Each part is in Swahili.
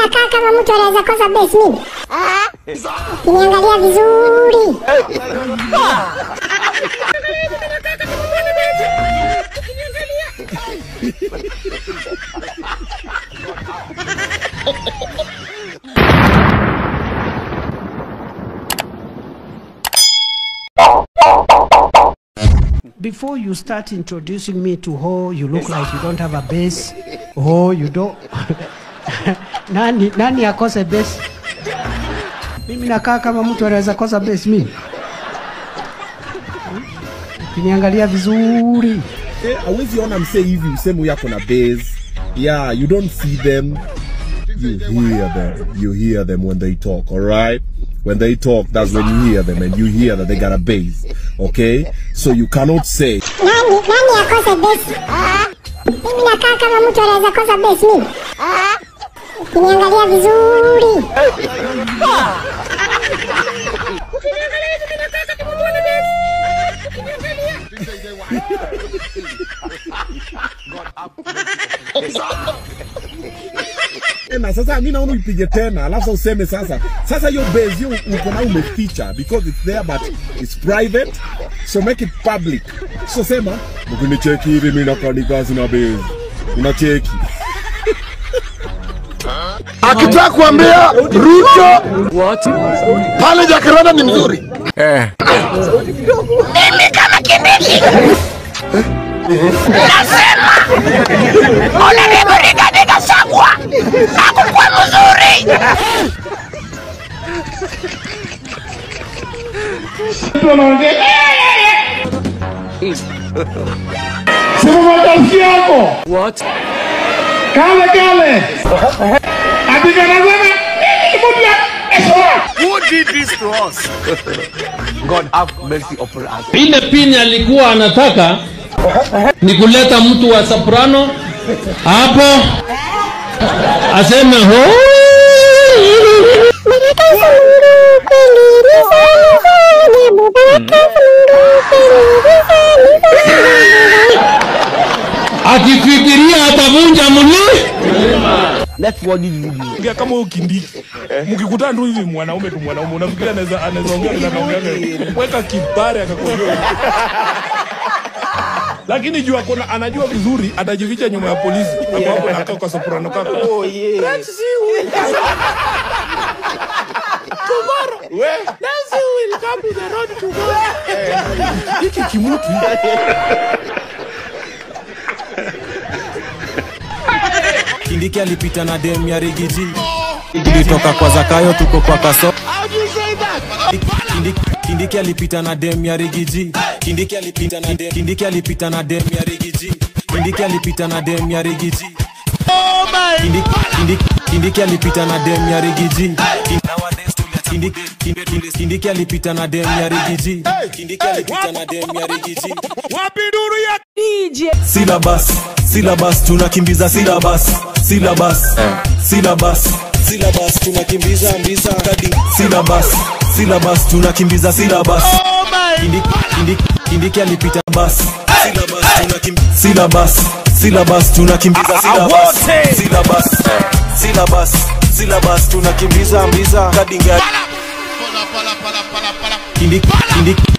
nakaa kama mtu anaweza kosa base mimi. Niangalia vizuri. Before you start introducing me to Ho, you look like you don't have a base. Ho, you don't. Nani akose base? Mimi nakaa kama mtu anaweza kosa base mimi. Kiniangalia vizuri. Hawezi ona msee hivi msemo yako na base. Yeah, you don't see them. You hear them. You hear them when they talk, all right? When they talk, that's when you hear them and you hear that they got a base. Okay? So you cannot say Nani akose base? Mimi nakaa kama mtu anaweza kosa base mimi. Kiniangalia vizuri. na sasa mimi naona upige tena alafu useme sasa hiyo base hiyo uko na umeficha because it's there but it's private, so make it public. So sema mkinicheki hivi mimi nakani kazi na base unacheki. Akitaka kuambia Ruto pale Jacaranda ni mzuri. Mimi kama Kindiki nasema unaniburiga Gachagua hakukuwa mzuri. Sema mtafiki yako. What? Kale. Atika nasema Who did this to us? God have mercy upon us. Ile pini alikuwa anataka ni kuleta mtu wa soprano hapo aseme ho. Akifikiria atavunja mlima. Let's watch this video. Ngia kama huyo Kindiki. Mkikutana tu hivi mwanaume unafikiria anaweza ongea na ongea. Weka kibare akakuambia. Lakini jua anajua vizuri atajificha nyuma ya polisi. Hapo anakaa kwa soprano kako. Oh yeah. Let's see. Tomorrow. Let's see who will come to the road to go. Hiki kimutu. Kindiki alipita na dem ya Rigiji. Tulitoka kwa Zakayo tuko kwa Kaso. How do you say that? Kindiki alipita na dem ya Rigiji. Kindiki alipita na dem ya Rigiji. Kindiki alipita na dem ya Rigiji. Oh my. Kindiki alipita na dem ya Rigiji. Kindiki alipita na dem ya Rigiji. Kindiki alipita na dem ya Rigiji. Wapi duru ya DJ? Syllabus tunakimbiza syllabus tunakimbiza kadi syllabus tunakimbiza syllabus. Oh my. Kindiki alipita bus syllabus tunakimbiza syllabus tunakimbiza kadi ngari.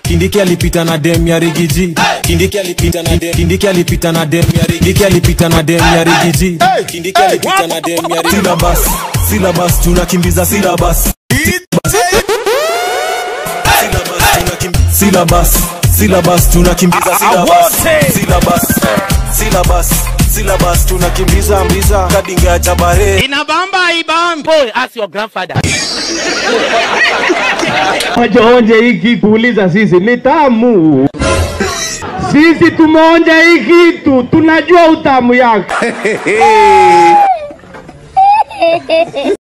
Kindiki alipita na dem ya Rigiji. Kindiki alipita na dem ya Rigiji. Kindiki alipita na dem ya Rigiji. Syllabus tunakimbiza syllabus tunakimbiza syllabus tunakimbiza kadinga Jabare. Inabamba ibam. Boy, ask your grandfather. Onje hii kitu uliza sisi ni tamu. Sisi tumeonja hii kitu tunajua utamu yake.